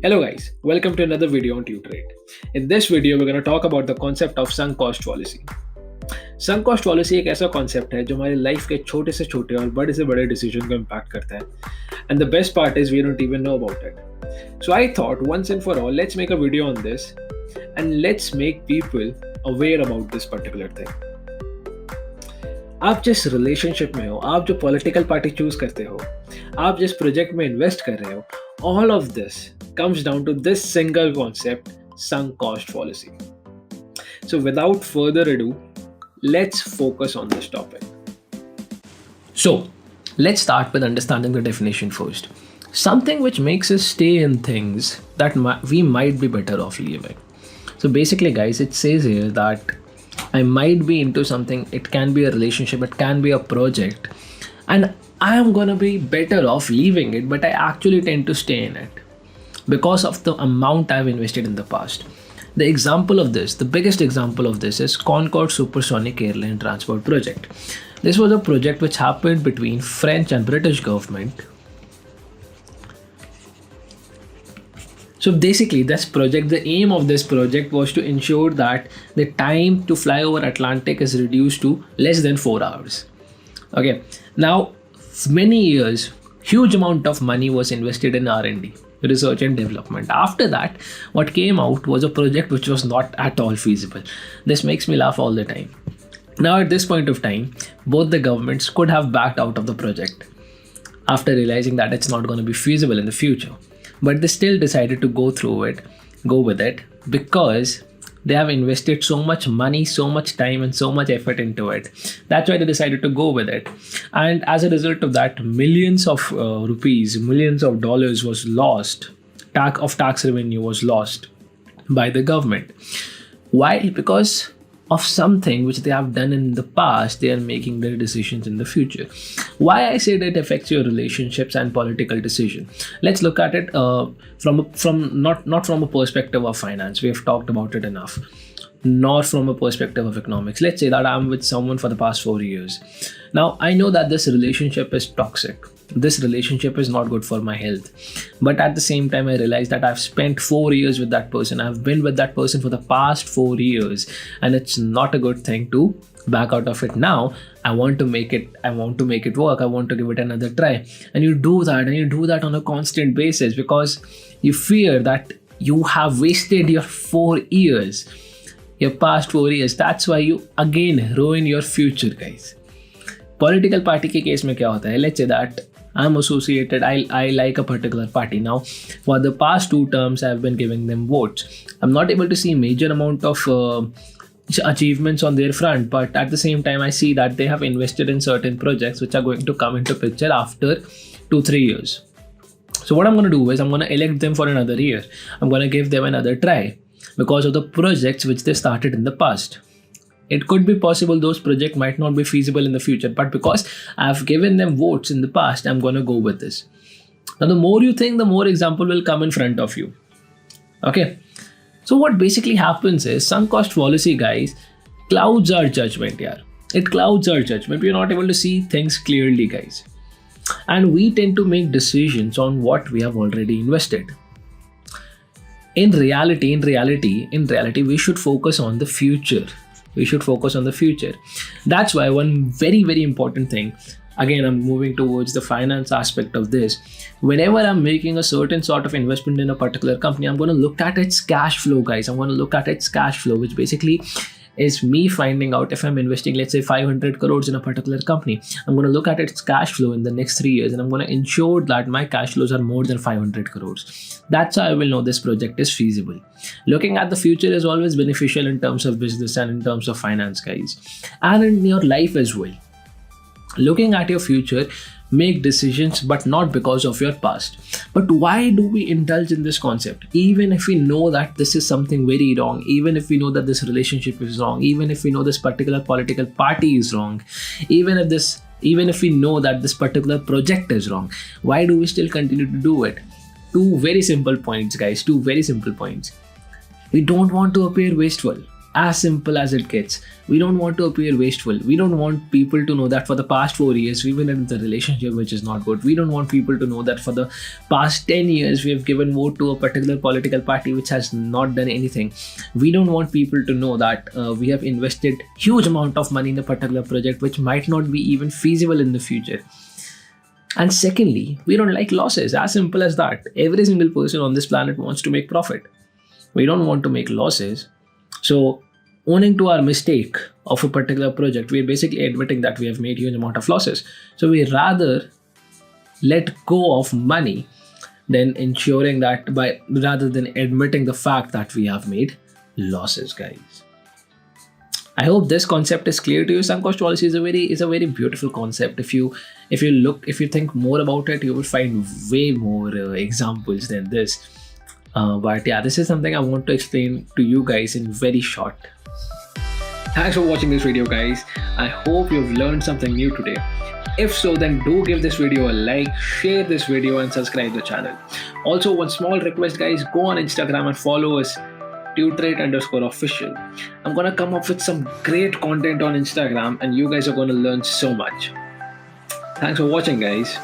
Hello guys, welcome to another video on Tutorate. In this video we're going to talk about the concept of sunk cost fallacy. Sunk cost fallacy एक ऐसा concept है जो हमारी life के छोटे से छोटे और बड़े से बड़े डिसीजन को इम्पैक्ट करता है. And the best part is we don't even know about it. So I thought once and for all let's make a video on this and let's make people aware about this particular thing. आप जिस relationship में हो, आप जो political party choose करते हो, आप जिस प्रोजेक्ट में इन्वेस्ट कर रहे हो, all of this comes down to this single concept, sunk cost fallacy. So without further ado, let's focus on this topic. So let's start with understanding the definition first. Something which makes us stay in things that we might be better off leaving. So basically guys, it says here that I might be into something, it can be a relationship, it can be a project, and I am gonna be better off leaving it, but I actually tend to stay in it because of the amount I've invested in the past. The example of this, the biggest example of this is Concorde Supersonic Airline Transport Project. This was a project which happened between French and British government. So basically this project, the aim of this project was to ensure that the time to fly over Atlantic is reduced to less than 4 hours. Okay, now many years, huge amount of money was invested in R&D, research and development. After that, what came out was a project which was not at all feasible. This makes me laugh all the time. Now at this point of time, both the governments could have backed out of the project after realizing that it's not going to be feasible in the future. But they still decided to go with it because they have invested so much money, so much time and so much effort into it. That's why they decided to go with it. And as a result of that, millions of rupees, millions of dollars was lost, tax revenue was lost by the government. Why? Because of something which they have done in the past, they are making their decisions in the future. Why I say that it affects your relationships and political decision. Let's look at it from not from a perspective of finance. We have talked about it enough. Nor from a perspective of economics. Let's say that I'm with someone for the past 4 years. Now I know that this relationship is toxic. This relationship is not good for my health. But at the same time, I realize that I've spent 4 years with that person. I've been with that person for the past 4 years, and it's not a good thing to back out of it now. I want to make it work. I want to give it another try. And you do that on a constant basis because you fear that you have wasted your 4 years, your past 4 years. That's why you again ruin your future, guys. Political party के case में क्या होता है? Let's say that I'm associated, I like a particular party. Now, for the past 2 terms, I've been giving them votes. I'm not able to see major amount of achievements on their front, but at the same time, I see that they have invested in certain projects which are going to come into picture after 2-3 years. So what I'm going to do is I'm going to elect them for another year. I'm going to give them another try because of the projects which they started in the past. It could be possible those projects might not be feasible in the future, but because I've given them votes in the past, I'm going to go with this. Now, the more you think, the more example will come in front of you. Okay. So what basically happens is sunk cost fallacy, guys, clouds our judgment here. It clouds our judgment. We're not able to see things clearly, guys. And we tend to make decisions on what we have already invested. In reality, we should focus on the future. That's why one very, very important thing, again, I'm moving towards the finance aspect of this. Whenever I'm making a certain sort of investment in a particular company, I'm going to look at its cash flow, guys. I'm going to look at its cash flow, which basically is me finding out if I'm investing, let's say 500 crores in a particular company. I'm going to look at its cash flow in the next 3 years and I'm going to ensure that my cash flows are more than 500 crores. That's how I will know this project is feasible. Looking at the future is always beneficial in terms of business and in terms of finance, guys, and in your life as well. Looking at your future, make decisions, but not because of your past. But why do we indulge in this concept? Even if we know that this is something very wrong, even if we know that this relationship is wrong, even if we know this particular political party is wrong, even if we know that this particular project is wrong, why do we still continue to do it? 2 very simple points, guys. 2 very simple points. We don't want to appear wasteful. As simple as it gets. We don't want to appear wasteful. We don't want people to know that for the past 4 years we've been in the relationship which is not good. We don't want people to know that for the past 10 years we have given vote to a particular political party which has not done anything. We don't want people to know that we have invested huge amount of money in a particular project which might not be even feasible in the future. And secondly, we don't like losses. As simple as that. Every single person on this planet wants to make profit. We don't want to make losses. So, owning to our mistake of a particular project, we're basically admitting that we have made huge amount of losses. So, we rather let go of money than ensuring that rather than admitting the fact that we have made losses, guys. I hope this concept is clear to you. Sunk cost fallacy is a very beautiful concept. If you think more about it, you will find way more examples than this. But yeah, this is something I want to explain to you guys in very short. Thanks for watching this video, guys. I hope you've learned something new today. If so, then do give this video a like, share this video and subscribe the channel. Also, one small request, guys, go on Instagram and follow us, tutorate_official. I'm gonna come up with some great content on Instagram and you guys are gonna learn so much. Thanks for watching, guys.